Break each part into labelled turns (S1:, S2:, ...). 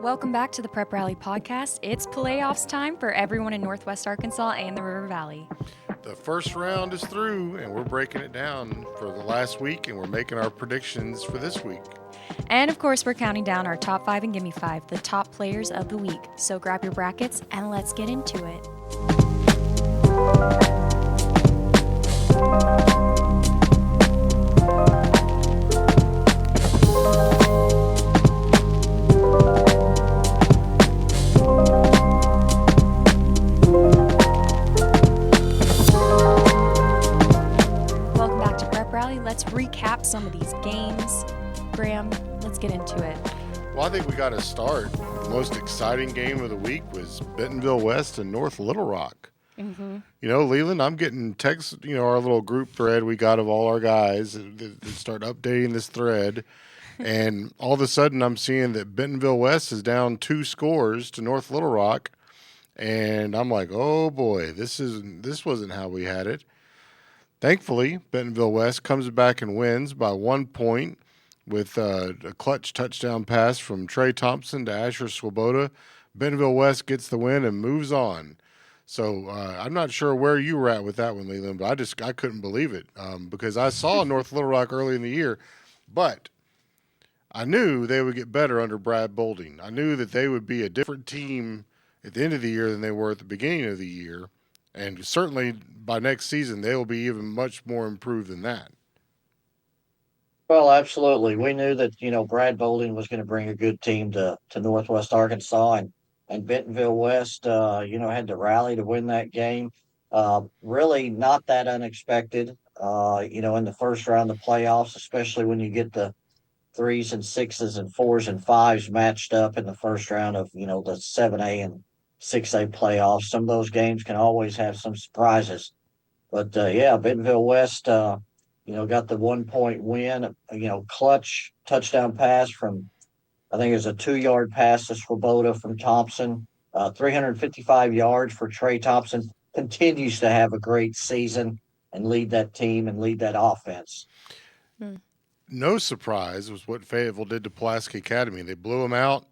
S1: Welcome back to the Prep Rally Podcast. It's playoffs time for everyone in Northwest Arkansas and the River Valley.
S2: The first round is through, and we're breaking it down for the last week, and we're making our predictions for this week.
S1: And of course, we're counting down our top 5 and Gimmie 5, the top players of the week. So grab your brackets and let's get into it. Let's recap some of these games. Graham, let's get into it.
S2: Well, I think we got to start. The most exciting game of the week was Bentonville West and North Little Rock.
S1: Mm-hmm.
S2: You know, Leland, I'm getting texts, our little group thread we got of all our guys that start updating this thread. And all of a sudden I'm seeing that Bentonville West is down 2 scores to North Little Rock. And I'm like, oh boy, this wasn't how we had it. Thankfully, Bentonville West comes back and wins by 1 point with a clutch touchdown pass from Trey Thompson to Asher Swoboda. Bentonville West gets the win and moves on. So I'm not sure where you were at with that one, Leland, but I couldn't believe it because I saw North Little Rock early in the year, but I knew they would get better under Brad Bolding. I knew that they would be a different team at the end of the year than they were at the beginning of the year. And certainly by next season, they will be even much more improved than that.
S3: Well, absolutely. We knew that, Brad Bolding was going to bring a good team to Northwest Arkansas, and Bentonville West, had to rally to win that game. Really not that unexpected, in the first round of playoffs, especially when you get the 3s and 6s and 4s and 5s matched up in the first round of, the 7A and 6A playoffs. Some of those games can always have some surprises. But, Bentonville West, got the 1 point win, clutch touchdown pass from, I think it was a 2-yard pass to Swoboda from Thompson. 355 yards for Trey Thompson. Continues to have a great season and lead that team and lead that offense.
S2: No surprise was what Fayetteville did to Pulaski Academy. They blew them out.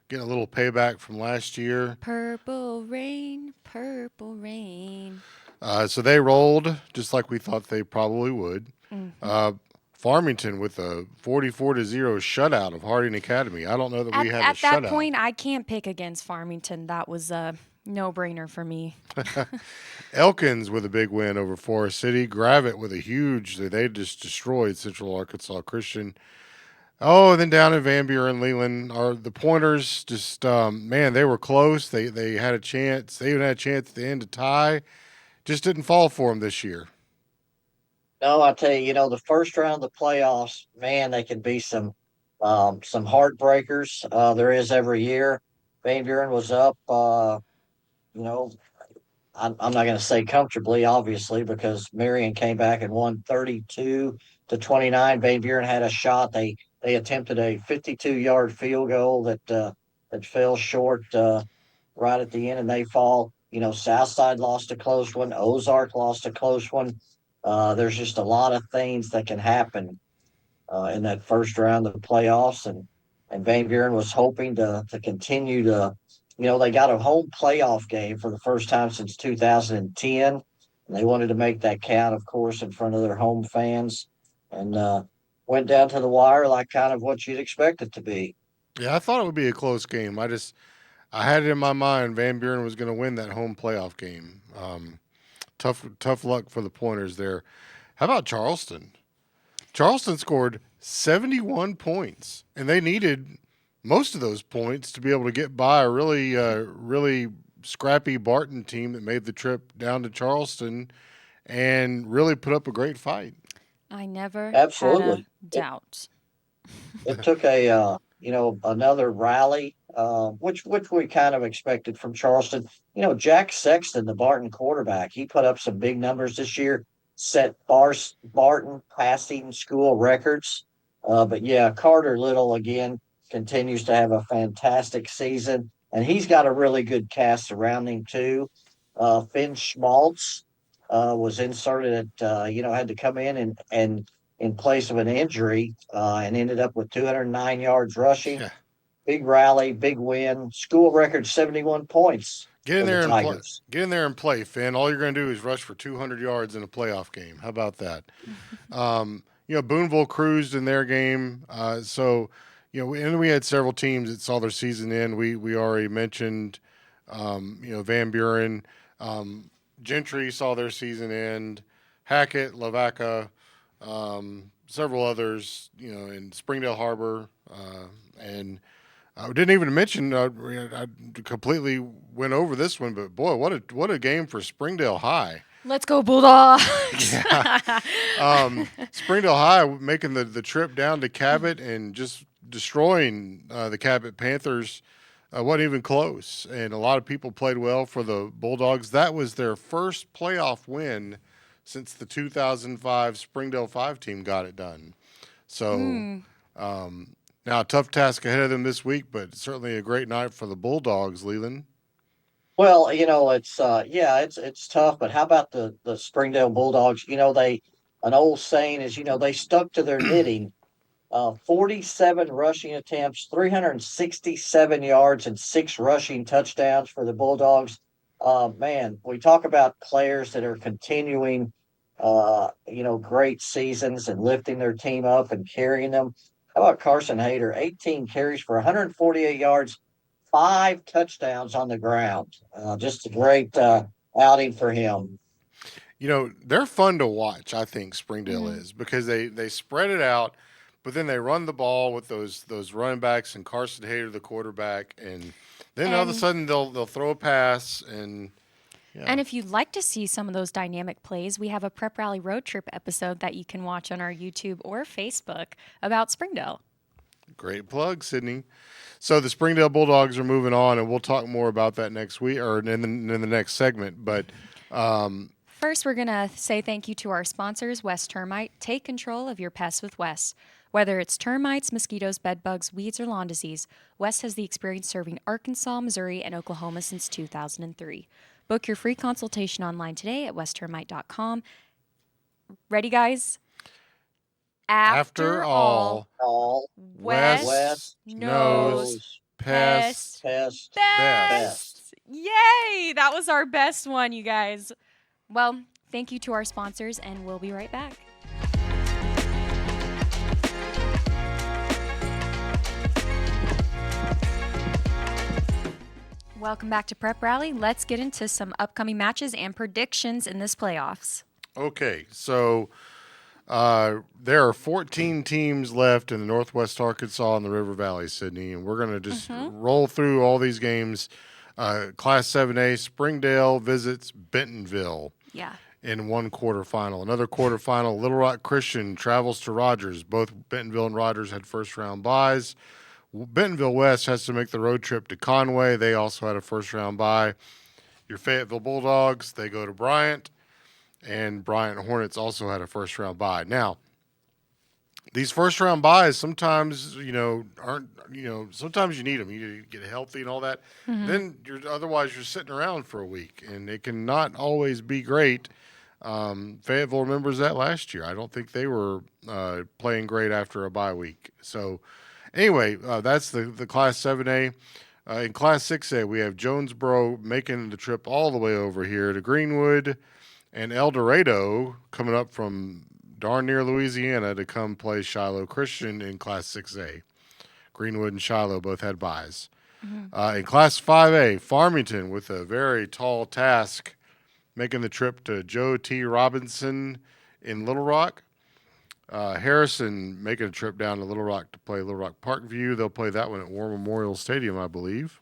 S2: Getting a little payback from last year.
S1: Purple rain, purple rain.
S2: So they rolled just like we thought they probably would.
S1: Mm-hmm.
S2: Farmington with a 44-0 shutout of Harding Academy. I don't know that we had a shutout.
S1: At that point, I can't pick against Farmington. That was a no-brainer for me.
S2: Elkins with a big win over Forest City. Gravette with a huge. They just destroyed Central Arkansas Christian. Oh, and then down in Van Buren, Leland, the Pointers just, they were close. They had a chance. They even had a chance at the end to tie. Just didn't fall for them this year.
S3: No, I tell you, the first round of the playoffs, man, they can be some heartbreakers. There is every year. Van Buren was up, I'm not going to say comfortably, obviously, because Marion came back and won 32-29. Van Buren had a shot. They attempted a 52-yard field goal that fell short right at the end, and they fall. Southside lost a close one. Ozark lost a close one. There's just a lot of things that can happen in that first round of the playoffs, and Van Buren was hoping to continue to, they got a home playoff game for the first time since 2010, and they wanted to make that count, of course, in front of their home fans, and went down to the wire like kind of what you'd expect it to be.
S2: Yeah, I thought it would be a close game. I had it in my mind Van Buren was going to win that home playoff game. Tough luck for the Pointers there. How about Charleston? Charleston scored 71 points, and they needed most of those points to be able to get by a really scrappy Barton team that made the trip down to Charleston and really put up a great fight.
S1: I never
S3: Absolutely
S1: had a doubt.
S3: It took another rally, which we kind of expected from Charleston. Jack Sexton, the Barton quarterback, he put up some big numbers this year, set Barton passing school records. But Carter Little again continues to have a fantastic season, and he's got a really good cast around him too. Finn Schmaltz was inserted at, had to come in and in place of an injury and ended up with 209 yards rushing.
S2: Yeah.
S3: big rally, big win, school record 71 points
S2: Get in
S3: for the
S2: there and play.
S3: Tigers.
S2: Get in there and play, Finn. All you're going to do is rush for 200 yards in a playoff game. How about that? Boonville cruised in their game. And we had several teams that saw their season end. We already mentioned, Van Buren. Gentry saw their season end. Hackett, Lavaca, several others, in Springdale Harbor. And I didn't even mention, I completely went over this one, but boy, what a game for Springdale High.
S1: Let's go Bulldogs.
S2: Yeah. Springdale High making the trip down to Cabot and just destroying the Cabot Panthers. Wasn't even close. And a lot of people played well for the Bulldogs. That was their first playoff win since the 2005 Springdale 5 team got it done. So now a tough task ahead of them this week, but certainly a great night for the Bulldogs, Leland.
S3: Well, it's tough, but how about the Springdale Bulldogs? An old saying is, they stuck to their knitting. 47 rushing attempts, 367 yards, and 6 rushing touchdowns for the Bulldogs. Man, we talk about players that are continuing, great seasons and lifting their team up and carrying them. How about Carson Hayter? 18 carries for 148 yards, 5 touchdowns on the ground. Just a great outing for him.
S2: They're fun to watch, I think Springdale is, because they spread it out, but then they run the ball with those running backs and Carson Hayter, the quarterback, and then all of a sudden they'll throw a pass and. Yeah.
S1: And if you'd like to see some of those dynamic plays, we have a Prep Rally Road Trip episode that you can watch on our YouTube or Facebook about Springdale.
S2: Great plug, Sydney. So the Springdale Bulldogs are moving on, and we'll talk more about that next week or in the next segment. But
S1: first, we're going to say thank you to our sponsors, West Termite. Take control of your pests with Wes. Whether it's termites, mosquitoes, bedbugs, weeds, or lawn disease, Wes has the experience serving Arkansas, Missouri, and Oklahoma since 2003. Book your free consultation online today at westtermite.com. Ready, guys?
S2: After all,
S1: Wes knows
S2: pest
S1: best. Yay! That was our best one, you guys. Well, thank you to our sponsors, and we'll be right back. Welcome back to Prep Rally. Let's get into some upcoming matches and predictions in this playoffs.
S2: Okay, so there are 14 teams left in the Northwest Arkansas and the River Valley, Sydney, and we're going to just roll through all these games. Class 7A, Springdale visits Bentonville in one quarterfinal. Another quarterfinal, Little Rock Christian travels to Rogers. Both Bentonville and Rogers had first-round byes. Bentonville West has to make the road trip to Conway. They also had a first-round bye. Your Fayetteville Bulldogs, they go to Bryant, and Bryant Hornets also had a first-round bye. Now, these first-round byes sometimes, aren't, sometimes you need them. You need to get healthy and all that. Then otherwise you're sitting around for a week, and it can not always be great. Fayetteville remembers that last year. I don't think they were playing great after a bye week. So, anyway, that's the Class 7A. In Class 6A, we have Jonesboro making the trip all the way over here to Greenwood, and El Dorado coming up from darn near Louisiana to come play Shiloh Christian in Class 6A. Greenwood and Shiloh both had byes. In Class 5A, Farmington with a very tall task making the trip to Joe T. Robinson in Little Rock. Harrison making a trip down to Little Rock to play Little Rock Parkview. They'll play that one at War Memorial Stadium, I believe.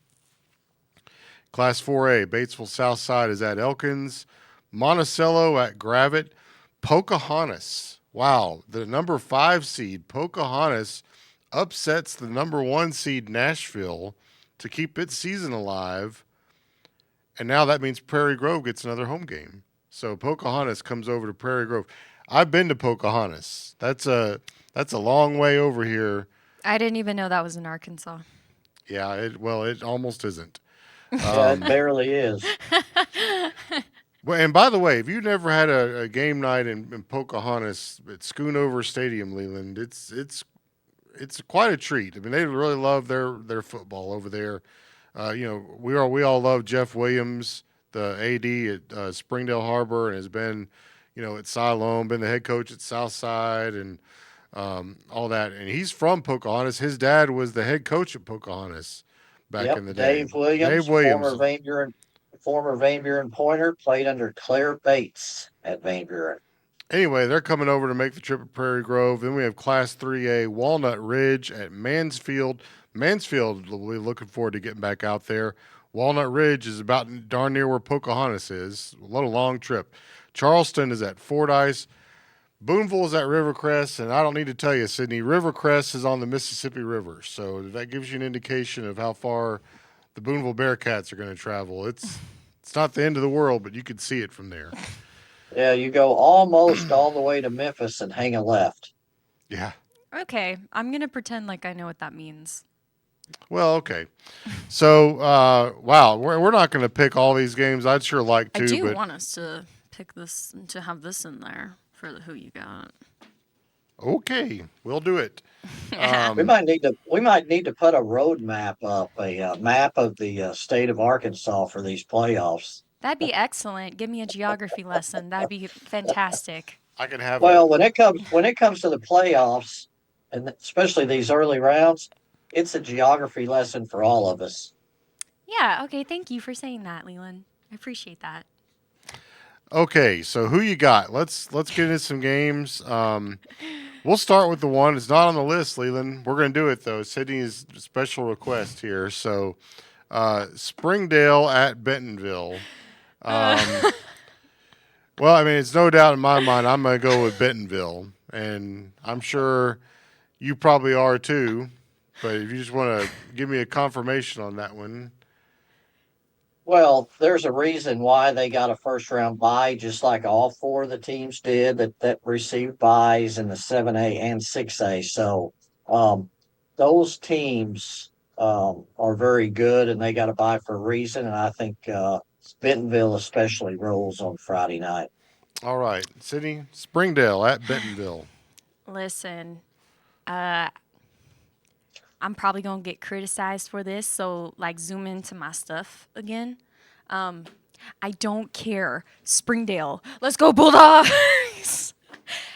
S2: Class 4A, Batesville Southside is at Elkins. Monticello at Gravette. Pocahontas. Wow, the number 5 seed, Pocahontas, upsets the number 1 seed, Nashville, to keep its season alive. And now that means Prairie Grove gets another home game. So Pocahontas comes over to Prairie Grove. I've been to Pocahontas. That's a long way over here.
S1: I didn't even know that was in Arkansas.
S2: Yeah, it almost isn't.
S3: Yeah, it barely is.
S2: Well, and by the way, if you've never had a game night in Pocahontas at Schoonover Stadium, Leland, it's it's quite a treat. I mean, they really love their football over there. We all love Jeff Williams, the AD at Springdale Harbor, and has been, at Siloam, been the head coach at Southside, and all that. And he's from Pocahontas. His dad was the head coach at Pocahontas back in the day.
S3: Dave Williams,
S2: Dave Williams.
S3: former Van Buren Pointer, played under Claire Bates at Van Buren.
S2: Anyway, they're coming over to make the trip at Prairie Grove. Then we have Class 3A Walnut Ridge at Mansfield. Mansfield will be looking forward to getting back out there. Walnut Ridge is about darn near where Pocahontas is. A little long trip. Charleston is at Fordyce. Boonville is at Rivercrest, and I don't need to tell you, Sydney, Rivercrest is on the Mississippi River. So that gives you an indication of how far the Boonville Bearcats are going to travel. It's not the end of the world, but you can see it from there.
S3: Yeah, you go almost all the way to Memphis and hang a left.
S2: Yeah.
S1: Okay, I'm going to pretend like I know what that means.
S2: Well, okay. So, wow, we're not going to pick all these games. I'd sure like to.
S4: I do
S2: but
S4: want us to pick this, to have this in there for the Who You Got.
S2: Okay, we'll do it.
S3: We might need to put a road map up, a map of the state of Arkansas for these playoffs.
S1: That'd be excellent. Give me a geography lesson. That'd be fantastic.
S2: I can have
S3: Well, when it comes to the playoffs, and especially these early rounds, it's a geography lesson for all of us.
S1: Yeah, okay, thank you for saying that, Leland. I appreciate that.
S2: Okay, so who you got? Let's get into some games. We'll start with the one. It's not on the list, Leland. We're going to do it, though. Sydney's special request here. So, Springdale at Bentonville. Well, I mean, it's no doubt in my mind I'm going to go with Bentonville. And I'm sure you probably are, too. But if you just want to give me a confirmation on that one.
S3: Well, there's a reason why they got a first round bye, just like all four of the teams did that received byes in the 7A and 6A. So those teams are very good, and they got a bye for a reason. And I think Bentonville especially rolls on Friday night.
S2: All right, Sydney, Springdale at Bentonville.
S1: Listen, I'm probably going to get criticized for this, so, zoom into my stuff again. I don't care. Springdale, let's go Bulldogs!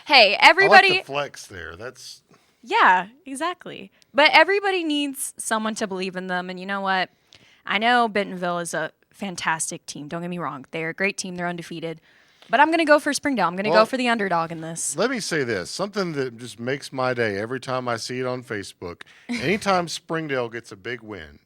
S1: Hey, everybody...
S2: I like the flex there. That's...
S1: Yeah, exactly. But everybody needs someone to believe in them, and you know what? I know Bentonville is a fantastic team. Don't get me wrong. They're a great team. They're undefeated. But I'm going to go for Springdale. I'm going to go for the underdog in this.
S2: Let me say this. Something that just makes my day every time I see it on Facebook. Anytime Springdale gets a big win,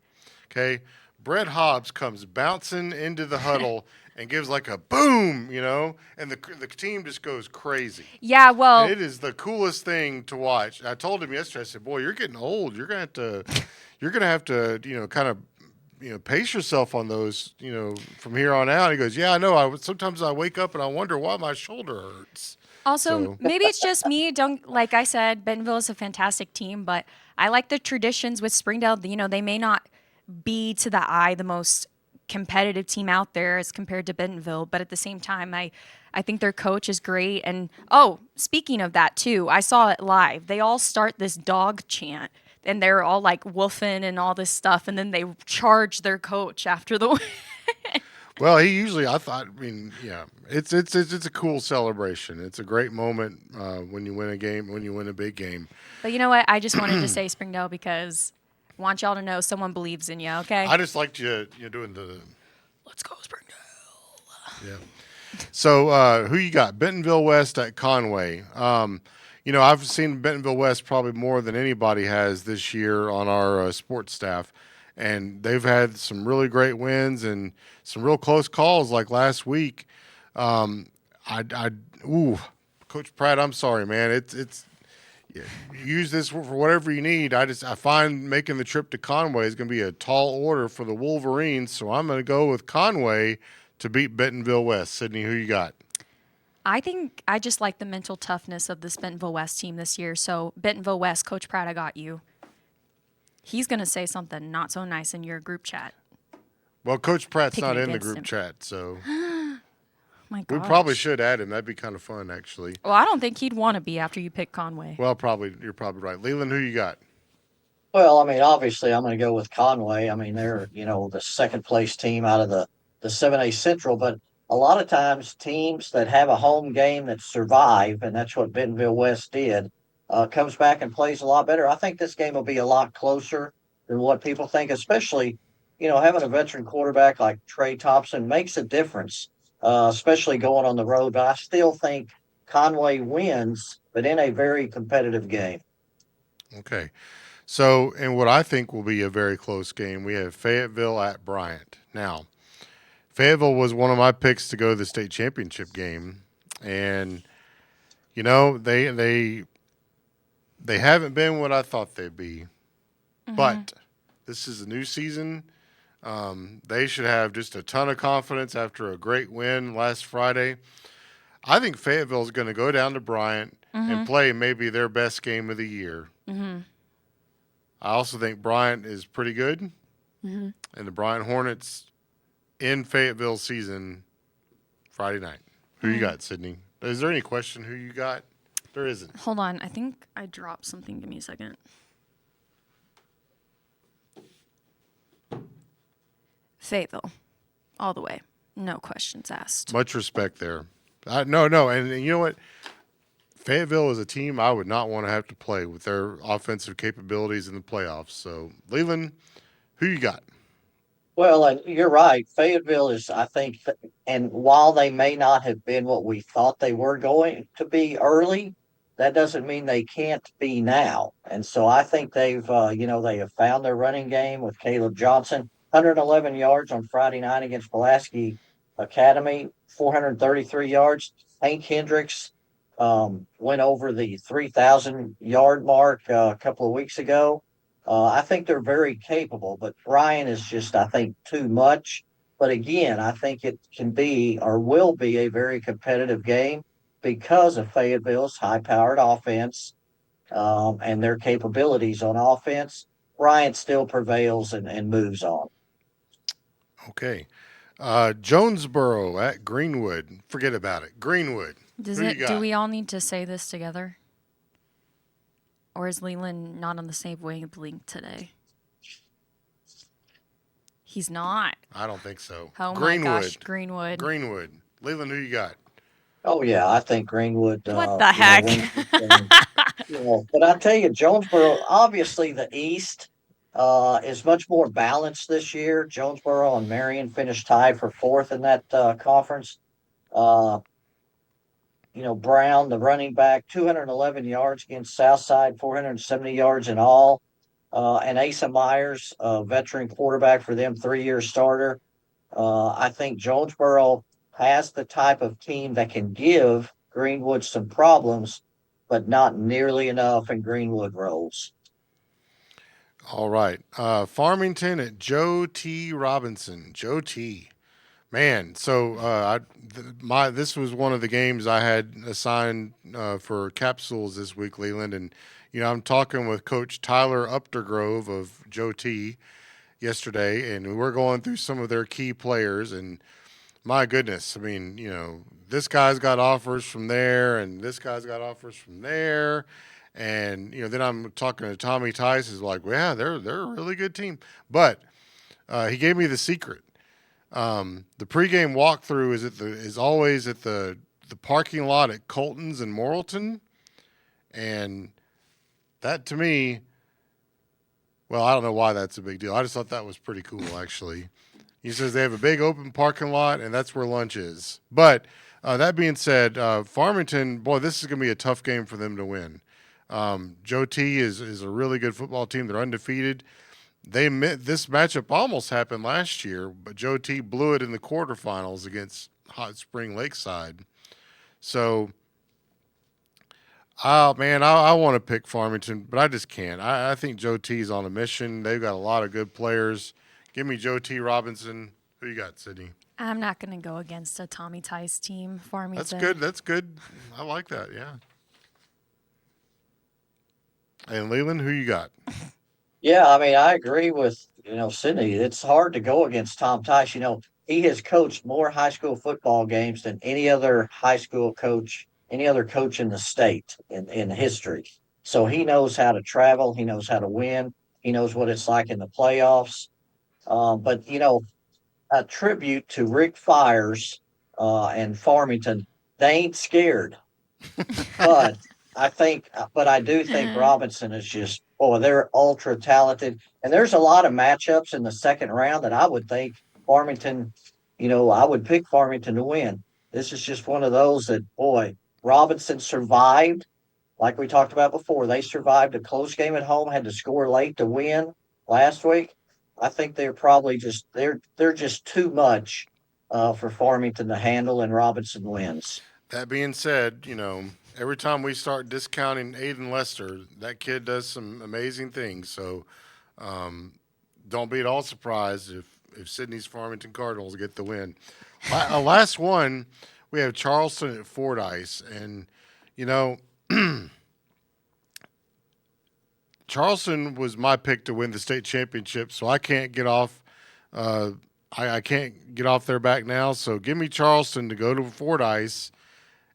S2: okay, Brett Hobbs comes bouncing into the huddle and gives like a boom, and the team just goes crazy.
S1: Yeah, well.
S2: And it is the coolest thing to watch. I told him yesterday, I said, boy, you're getting old. You're going to have to, kind of, pace yourself on those, from here on out. He goes, yeah, I know. Sometimes I wake up and I wonder why my shoulder hurts.
S1: Also, maybe it's just me. Like I said, Bentonville is a fantastic team, but I like the traditions with Springdale. They may not be to the eye the most competitive team out there as compared to Bentonville, but at the same time, I think their coach is great. And, speaking of that, too, I saw it live. They all start this dog chant. And they're all woofing and all this stuff, and then they charge their coach after the win.
S2: Well, it's a cool celebration. It's a great moment when you win a game, when you win a big game.
S1: But you know what? I just wanted to say Springdale because I want y'all to know someone believes in you. Okay.
S2: I just liked you doing the
S4: Let's go, Springdale.
S2: Yeah. So who you got? Bentonville West at Conway. I've seen Bentonville West probably more than anybody has this year on our sports staff, and they've had some really great wins and some real close calls like last week. Coach Pratt, I'm sorry, man. It's you use this for whatever you need. I find making the trip to Conway is going to be a tall order for the Wolverines, so I'm going to go with Conway to beat Bentonville West. Sydney, who you got?
S1: I think I just like the mental toughness of this Bentonville West team this year. So, Bentonville West, Coach Pratt, I got you. He's going to say something not so nice in your group chat.
S2: Well, Coach Pratt's
S1: Picking
S2: not in the
S1: against
S2: group
S1: him.
S2: chat, so.
S4: My
S2: We
S4: gosh.
S2: probably should add him. That'd be kind of fun, actually.
S4: Well, I don't think he'd want to be after you pick Conway.
S2: Well, you're probably right. Leland, who you got?
S3: Well, I mean, obviously, I'm going to go with Conway. I mean, they're the second place team out of the 7A Central, but a lot of times teams that have a home game that survive, and that's what Bentonville West did, comes back and plays a lot better. I think this game will be a lot closer than what people think, especially having a veteran quarterback like Trey Thompson makes a difference, especially going on the road. But I still think Conway wins, but in a very competitive game.
S2: Okay. So, in what I think will be a very close game, we have Fayetteville at Bryant. Now, Fayetteville was one of my picks to go to the state championship game, and they haven't been what I thought they'd be. But this is a new season. They should have just a ton of confidence after a great win last Friday. I think Fayetteville is going to go down to Bryant and play maybe their best game of the year. I also think Bryant is pretty good, and the Bryant Hornets in Fayetteville season Friday night. Who you got, Sydney? Is there any question who you got? There isn't.
S4: Hold on. I think I dropped something. Give me a second. Fayetteville. All the way. No questions asked.
S2: Much respect there. No, and you know what? Fayetteville is a team I would not want to have to play with their offensive capabilities in the playoffs. So, Leland, who you got?
S3: Well, and you're right. Fayetteville is, I think, and while they may not have been what we thought they were going to be early, that doesn't mean they can't be now. And so I think they have found their running game with Caleb Johnson, 111 yards on Friday night against Pulaski Academy, 433 yards. Hank Hendricks went over the 3,000 yard mark a couple of weeks ago. I think they're very capable, but Brian is just, I think, too much. But again, I think it can be or will be a very competitive game because of Fayetteville's high-powered offense and their capabilities on offense. Bryant still prevails and moves on.
S2: Okay. Jonesboro at Greenwood. Forget about it. Greenwood. Who you got?
S4: Do we all need to say this together? Or is Leland not on the same wavelength today? He's not.
S2: I don't think so.
S4: Oh
S2: Greenwood.
S4: my gosh, Greenwood.
S2: Greenwood. Leland, who you got?
S3: Oh yeah, I think Greenwood.
S4: What the heck?
S3: Wins this game. But I tell you, Jonesboro. Obviously, the East is much more balanced this year. Jonesboro and Marion finished tied for fourth in that conference. Brown, the running back, 211 yards against Southside, 470 yards in all. And Asa Myers, a veteran quarterback for them, 3-year starter. I think Jonesboro has the type of team that can give Greenwood some problems, but not nearly enough, and Greenwood rolls.
S2: All right. Farmington at Joe T. Robinson. Joe T. Man, so this was one of the games I had assigned for capsules this week, Leland, and I'm talking with Coach Tyler Updergrove of Joe T. yesterday, and we're going through some of their key players, and my goodness, I mean, this guy's got offers from there, and this guy's got offers from there, and then I'm talking to Tommy Tice, who's like, well, yeah, they're a really good team, but he gave me the secret. The pregame walkthrough is always at the parking lot at Colton's and Morrilton, and that to me, well, I don't know why that's a big deal. I just thought that was pretty cool, actually. He says they have a big open parking lot, and that's where lunch is. But that being said, Farmington, boy, this is going to be a tough game for them to win. Joe T is a really good football team. They're undefeated. This matchup almost happened last year, but Joe T blew it in the quarterfinals against Hot Spring Lakeside. So, man, I want to pick Farmington, but I just can't. I think Joe T's on a mission. They've got a lot of good players. Give me Joe T. Robinson. Who you got, Sydney?
S4: I'm not going to go against a Tommy Tice team. Farmington.
S2: That's good. I like that, yeah. And Leland, who you got?
S3: Yeah, I mean, I agree with Sydney. It's hard to go against Tom Tice. he has coached more high school football games than any other high school coach, any other coach in the state in history. So he knows how to travel. He knows how to win. He knows what it's like in the playoffs. But a tribute to Rick Fires and Farmington. They ain't scared, but I do think Robinson is just, oh, they're ultra talented, and there's a lot of matchups in the second round that I would think Farmington, I would pick Farmington to win. This is just one of those that, boy, Robinson survived, like we talked about before. They survived a close game at home, had to score late to win last week. I think they're probably just they're just too much for Farmington to handle, and Robinson wins.
S2: That being said, every time we start discounting Aiden Lester, that kid does some amazing things. So don't be at all surprised if Sydney's Farmington Cardinals get the win. Last one, we have Charleston at Fordyce. And, Charleston was my pick to win the state championship, so I can't get off. I can't get off their back now. So give me Charleston to go to Fordyce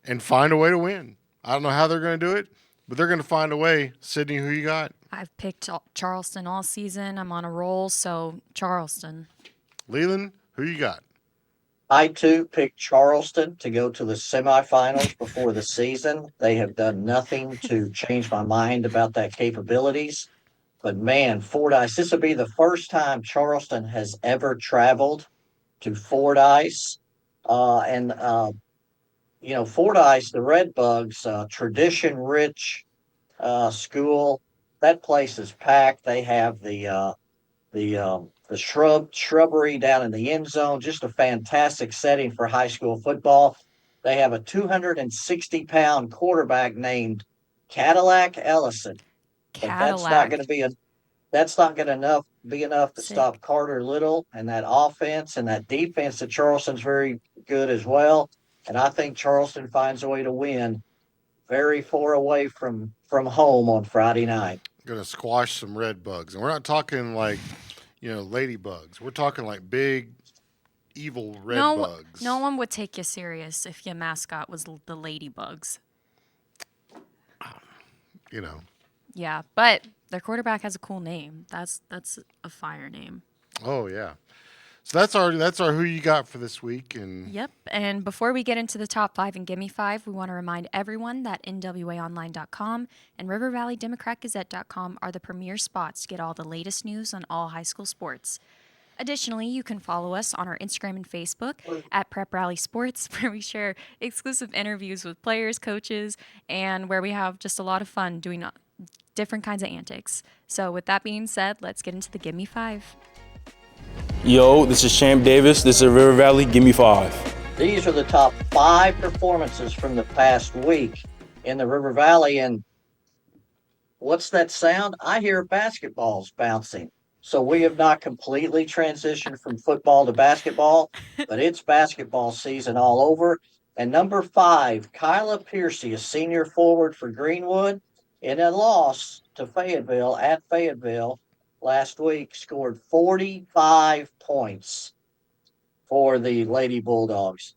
S2: and find a way to win. I don't know how they're going to do it, but they're going to find a way. Sydney, who you got?
S4: I've picked Charleston all season. I'm on a roll, so Charleston.
S2: Leland, who you got?
S3: I too picked Charleston to go to the semifinals before the season. They have done nothing to change my mind about that capabilities. But man, Fordyce, this will be the first time Charleston has ever traveled to Fordyce. Fordyce, the Redbugs, tradition rich school. That place is packed. They have the shrubbery down in the end zone. Just a fantastic setting for high school football. They have a 260-pound quarterback named Cadillac Ellison. But that's not going to be enough to stop Carter Little and that offense and that defense that Charleston's very good as well. And I think Charleston finds a way to win very far away from home on Friday night.
S2: Going to squash some red bugs. And we're not talking like, ladybugs. We're talking like big, evil red bugs.
S4: No one would take you serious if your mascot was the ladybugs. Yeah, but their quarterback has a cool name. That's a fire name.
S2: Oh, yeah. So that's our who you got for this week. And
S4: Yep. And before we get into the top 5 and Gimmie 5, we want to remind everyone that NWAOnline.com and River Valley Democrat-Gazette.com are the premier spots to get all the latest news on all high school sports. Additionally, you can follow us on our Instagram and Facebook at Prep Rally Sports, where we share exclusive interviews with players, coaches, and where we have just a lot of fun doing different kinds of antics. So with that being said, let's get into the Gimmie 5.
S5: Yo, this is Champ Davis. This is River Valley. Gimme 5.
S3: These are the top 5 performances from the past week in the River Valley. And what's that sound? I hear basketballs bouncing. So we have not completely transitioned from football to basketball, but it's basketball season all over. And number 5, Kyla Piercy, a senior forward for Greenwood, in a loss to Fayetteville at Fayetteville last week, scored 45 points for the Lady Bulldogs.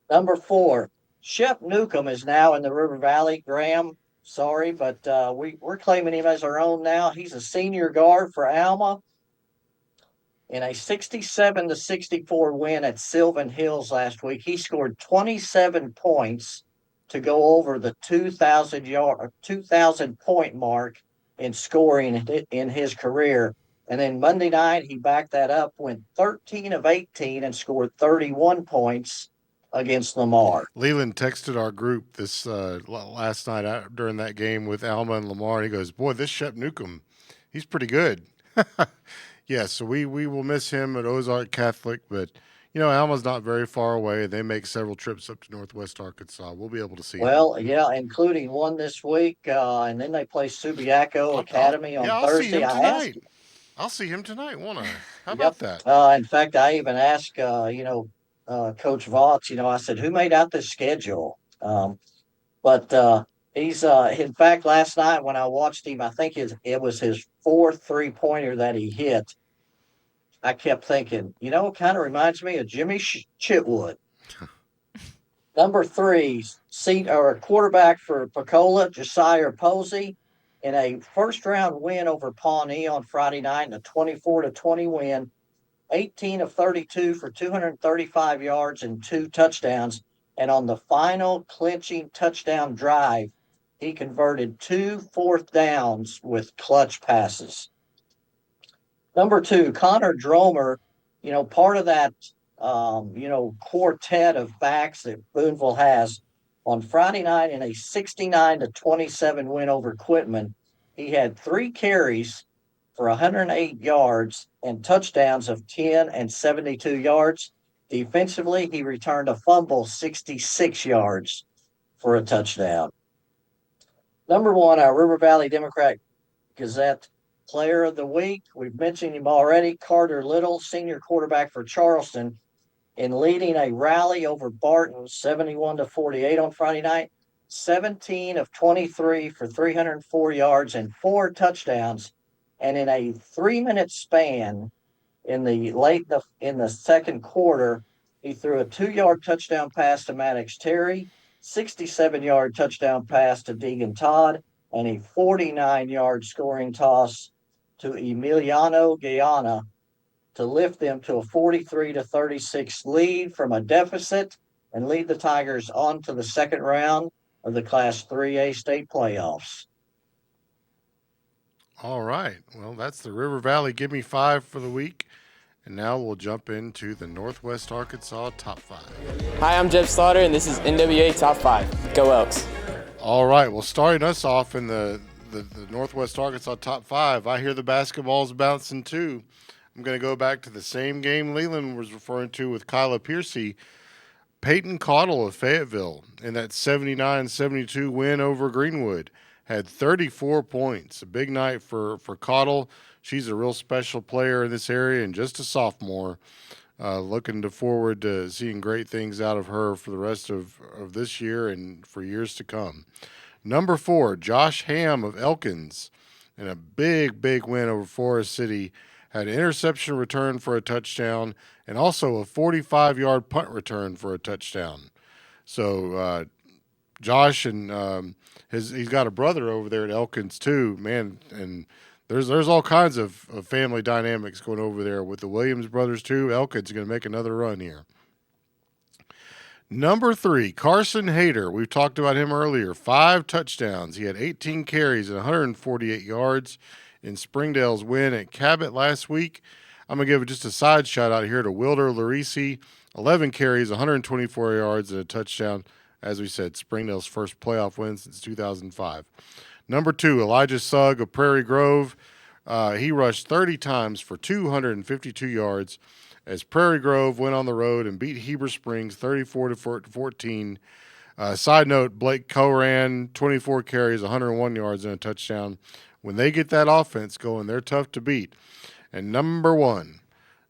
S3: Number 4, Shep Newcomb is now in the River Valley. Graham, sorry, but we're claiming him as our own now. He's a senior guard for Alma. In a 67-64 win at Sylvan Hills last week, he scored 27 points to go over the 2,000 point mark in scoring in his career. And then Monday night, he backed that up, went 13 of 18 and scored 31 points against Lamar.
S2: Leland texted our group this last night during that game with Alma and Lamar, and he goes, boy, this Shep Newcomb, he's pretty good. Yeah, so we will miss him at Ozark Catholic, but, Alma's not very far away. They make several trips up to Northwest Arkansas. We'll be able to see him.
S3: Well, yeah, including one this week, and then they play Subiaco Academy on Thursday.
S2: I'll see him tonight, won't I? How about that?
S3: In fact, I even asked, Coach Vaughts, I said, who made out this schedule? But he's, in fact, last night when I watched him, I think it was his 4th 3-pointer that he hit. I kept thinking, it kind of reminds me of Jimmy Chitwood. Number 3, seat or quarterback for Pensacola, Josiah Posey, in a first-round win over Pawnee on Friday night in a 24-20 win. 18 of 32 for 235 yards and 2 touchdowns. And on the final clinching touchdown drive, he converted 2 fourth downs with clutch passes. Number 2, Connor Dromer, part of that, quartet of backs that Boonville has. On Friday night in a 69-27 win over Quitman, he had 3 carries for 108 yards and touchdowns of 10 and 72 yards. Defensively, he returned a fumble 66 yards for a touchdown. Number 1, our River Valley Democrat-Gazette Player of the Week. We've mentioned him already, Carter Little, senior quarterback for Charleston, in leading a rally over Barton 71-48 on Friday night. 17 of 23 for 304 yards and 4 touchdowns. And in a 3-minute span in the second quarter, he threw a 2-yard touchdown pass to Maddox Terry, 67-yard touchdown pass to Deegan Todd, and a 49-yard scoring toss to Emiliano Guyana to lift them to a 43-36 lead from a deficit and lead the Tigers on to the second round of the Class 3A state playoffs.
S2: All right. Well, that's the River Valley Gimmie Five for the week. And now we'll jump into the Northwest Arkansas Top 5.
S5: Hi, I'm Jeb Slaughter, and this is NWA Top 5. Go Elks.
S2: All right. Well, starting us off in the Northwest Arkansas Top 5, I hear the basketball's bouncing too. I'm going to go back to the same game Leland was referring to with Kyla Piercy. Peyton Caudill of Fayetteville in that 79-72 win over Greenwood had 34 points. A big night for Caudill. She's a real special player in this area and just a sophomore. Looking forward to seeing great things out of her for the rest of this year and for years to come. Number 4, Josh Ham of Elkins in a big win over Forest City. Had an interception return for a touchdown and also a 45-yard punt return for a touchdown. So Josh and he's got a brother over there at Elkins too, man, and there's all kinds of family dynamics going over there with the Williams brothers too. Elkins is going to make another run here. Number 3, Carson Hayter. We've talked about him earlier. 5 touchdowns. He had 18 carries and 148 yards in Springdale's win at Cabot last week. I'm going to give just a side shout out here to Wilder Larisi. 11 carries, 124 yards, and a touchdown. As we said, Springdale's first playoff win since 2005. Number 2, Elijah Sugg of Prairie Grove. He rushed 30 times for 252 yards as Prairie Grove went on the road and beat Heber Springs 34-14. Side note, Blake Coran, 24 carries, 101 yards, and a touchdown. When they get that offense going, they're tough to beat. And number 1,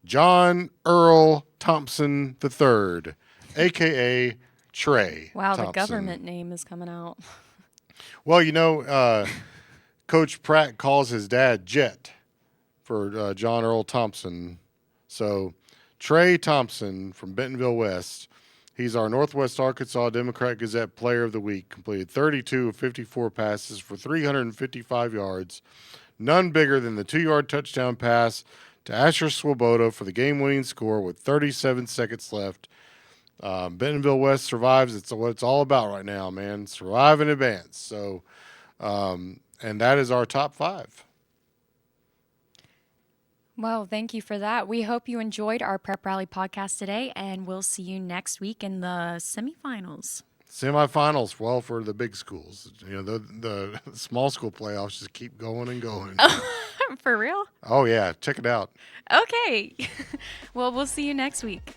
S2: John Earl Thompson III, a.k.a. Trey
S1: Wow,
S2: Thompson.
S1: the government name is coming out.
S2: Well, Coach Pratt calls his dad Jet for John Earl Thompson. So Trey Thompson from Bentonville West, he's our Northwest Arkansas Democrat-Gazette Player of the Week, completed 32 of 54 passes for 355 yards, none bigger than the 2-yard touchdown pass to Asher Swoboda for the game-winning score with 37 seconds left. Bentonville West survives. It's what it's all about right now, man. Survive and advance. So, and that is our top 5.
S1: Well, thank you for that. We hope you enjoyed our Prep Rally podcast today, and we'll see you next week in the semifinals.
S2: Semifinals, well, for the big schools. The small school playoffs just keep going and going.
S1: For real?
S2: Oh, yeah. Check it out.
S1: Okay. Well, we'll see you next week.